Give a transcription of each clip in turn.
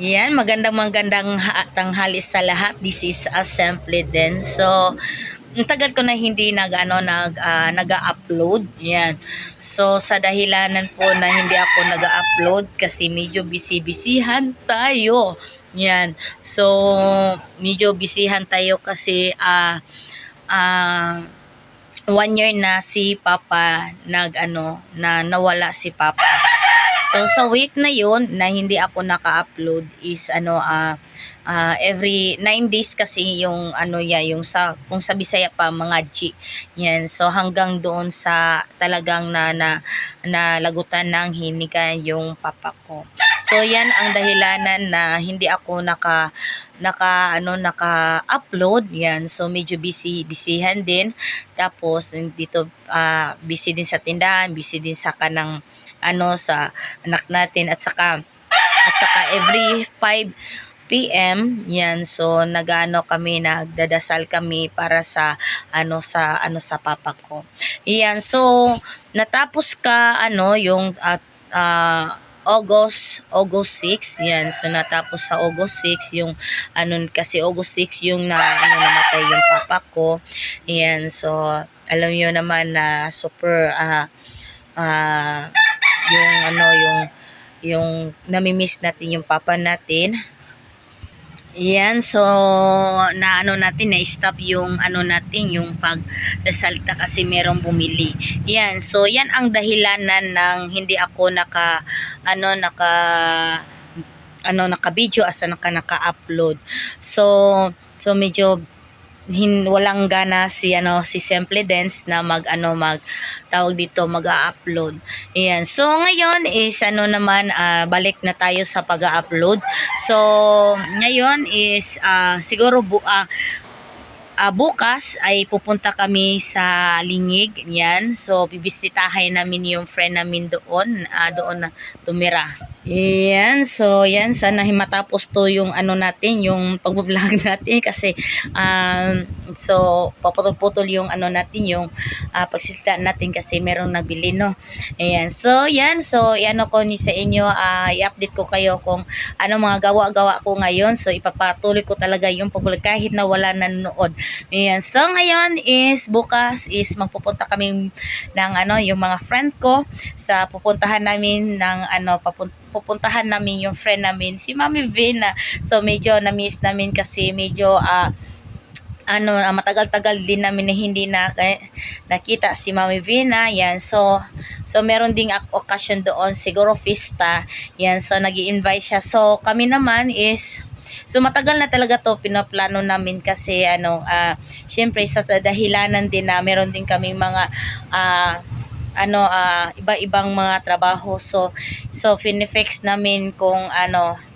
Yan, magandang tanghali sa lahat. This is Assembly din. So, ang tagal ko na hindi nag-upload. Yan. So, sa dahilanan po na hindi ako nag-upload kasi medyo busy-busyhan tayo. Yan. So, medyo busyhan tayo kasi 1 year na si Papa na nawala si Papa. So sa week na yun na hindi ako naka-upload is every 9 days kasi yung yung kung sa Bisaya pa mga G. Yan. So hanggang doon sa talagang na lagutan ng hinika yung papa ko. So yan ang dahilanan na hindi ako naka-upload. Yan. So medyo busyhan din. Tapos dito busy din sa tindahan, busy din sa kanang sa anak natin at saka every 5 p.m. yan, so kami, nagdadasal kami para sa papa ko. Yan, so natapos yung August 6, yan. So natapos sa August 6 yung kasi August 6 yung namatay yung papa ko. Yan, so alam niyo naman na super yung nami-miss natin yung papa natin. Yan, so na-stop yung yung pagresalta kasi merong bumili. Yan, so yan ang dahilanan ng hindi ako naka-video asa naka-upload. So medyo walang gana si Simple Dance na tawag dito mag-upload. Ayan. So ngayon is balik na tayo sa pag-upload. So ngayon is siguro bukas ay pupunta kami sa Lingig. Yan. So bibisitahin namin yung friend namin doon na tumira. Yan, so yan, sana matapos to yung yung pag-vlog natin kasi so paputol-putol yung yung pagsilta natin kasi merong nabili, no. Ayan, so yan, so ko ni sa inyo, i-update ko kayo kung mga gawa-gawa ko ngayon. So ipapatuloy ko talaga yung pag-vlog kahit na wala nanonood. Ayan, so ngayon is bukas is magpupunta kami ng yung mga friend ko sa pupuntahan namin ng pupuntahan namin yung friend namin, si Mami Vina. So medyo na-miss namin kasi medyo matagal-tagal din namin na hindi nakita si Mami Vina. Yan, so meron ding occasion doon, siguro fiesta. Yan, so nag-i-invite siya. So kami naman is matagal na talaga to pinaplano namin kasi syempre sa dahilanan din na meron din kaming mga iba-ibang mga trabaho. So finifix namin kung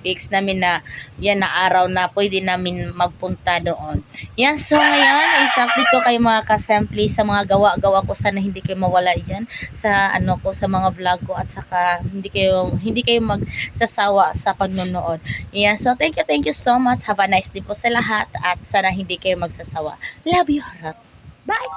fix namin na yan na araw na pwede namin magpunta doon. Yan, so ngayon i-update ko kayo mga kasample sa mga gawa-gawa ko. Sana hindi kayo mawala diyan sa sa mga vlog ko at saka hindi kayo magsasawa sa pagnonood. Yan, so thank you so much. Have a nice day po sa lahat at sana hindi kayo magsasawa. Love you, heart. Bye.